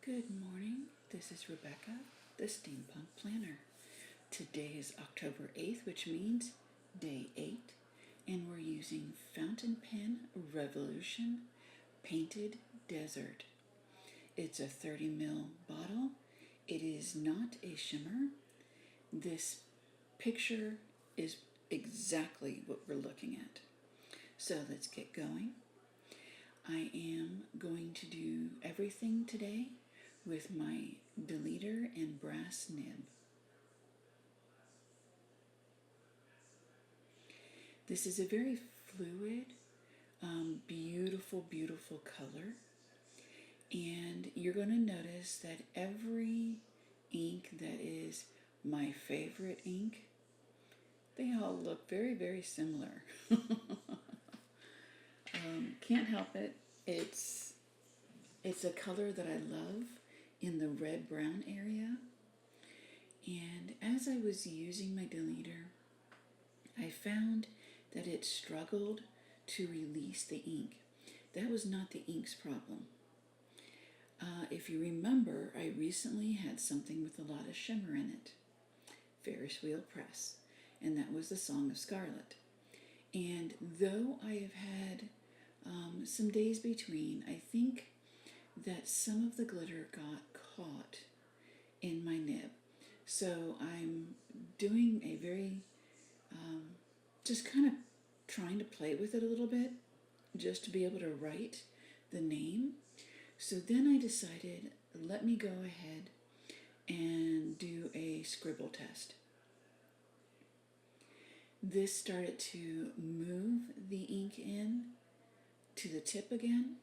Good morning, this is Rebecca, the Steampunk Planner. Today is October 8th, which means day 8, and we're using Fountain Pen Revolution Painted Desert. It's a 30 ml bottle. It is not a shimmer. This picture is exactly what we're looking at. So let's get going. I am going to do everything today with my deleter and brass nib. This is a very fluid, beautiful, beautiful color. And you're going to notice that every ink that is my favorite ink, they all look very, very similar. Can't help it. It's a color that I love in the red-brown area. And as I was using my deleter, I found that it struggled to release the ink. That was not the ink's problem. If you remember, I recently had something with a lot of shimmer in it, Ferris Wheel Press, and that was the Song of Scarlet. And though I have had some days between, I think that some of the glitter got caught in my nib. So I'm doing a very, just kind of trying to play with it a little bit, just to be able to write the name. So then I decided, let me go ahead and do a scribble test. This started to move the ink in to the tip again,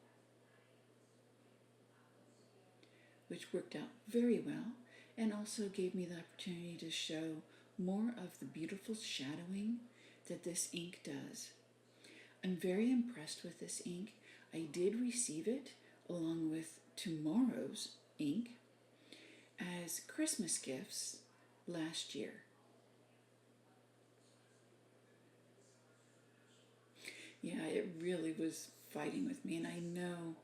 which worked out very well, and also gave me the opportunity to show more of the beautiful shadowing that this ink does. I'm very impressed with this ink. I did receive it along with tomorrow's ink as Christmas gifts last year. Yeah, it really was fighting with me, and I know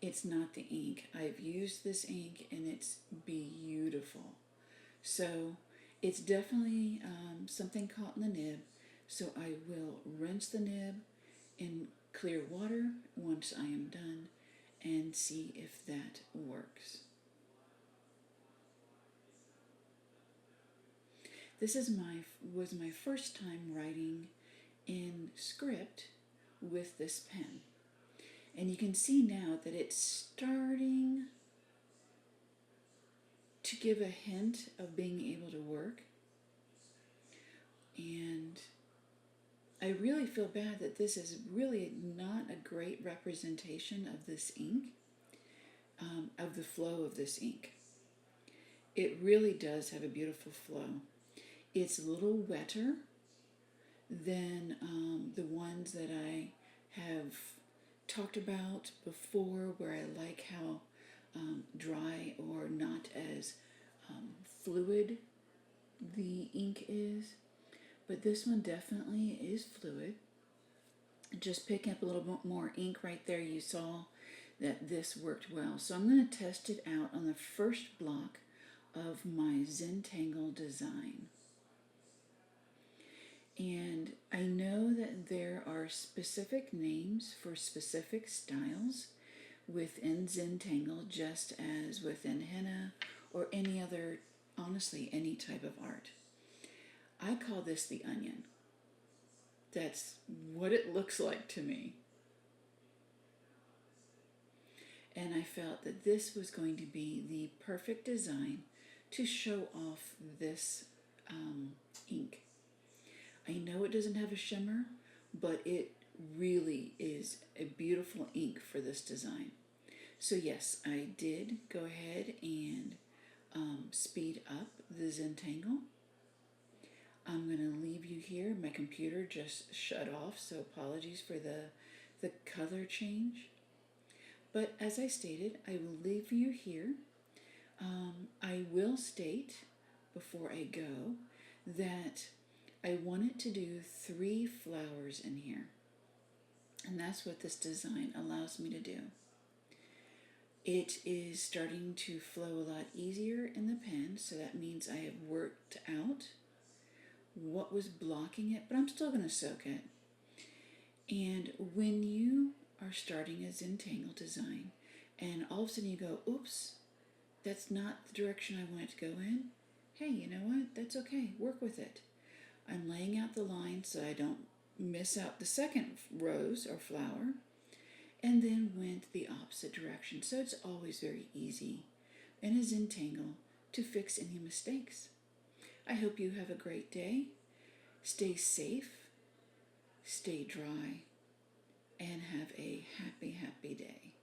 it's not the ink. I've used this ink and it's beautiful. So it's definitely something caught in the nib, so I will rinse the nib in clear water once I am done and see if that works. This was my first time writing in script with this pen. And you can see now that it's starting to give a hint of being able to work. And I really feel bad that this is really not a great representation of this ink, of the flow of this ink. It really does have a beautiful flow. It's a little wetter than the ones that I have talked about before, where I like how dry or not as fluid the ink is. But this one definitely is fluid. Just picking up a little bit more ink right there, you saw that this worked well. So I'm going to test it out on the first block of my Zentangle design. And I know that there are specific names for specific styles within Zentangle, just as within henna or any other, honestly, any type of art. I call this the onion. That's what it looks like to me. And I felt that this was going to be the perfect design to show off this ink. I know it doesn't have a shimmer, but it really is a beautiful ink for this design. So yes, I did go ahead and speed up the Zentangle. I'm going to leave you here. My computer just shut off, so apologies for the color change. But as I stated, I will leave you here. I will state before I go that I wanted to do 3 flowers in here. And that's what this design allows me to do. It is starting to flow a lot easier in the pen, so that means I have worked out what was blocking it, but I'm still going to soak it. And when you are starting a Zentangle design and all of a sudden you go, oops, that's not the direction I want it to go in, hey, you know what? That's okay. Work with it. I'm laying out the lines so I don't miss out the second rose or flower, and then went the opposite direction. So it's always very easy in a Zentangle to fix any mistakes. I hope you have a great day. Stay safe, stay dry, and have a happy, happy day.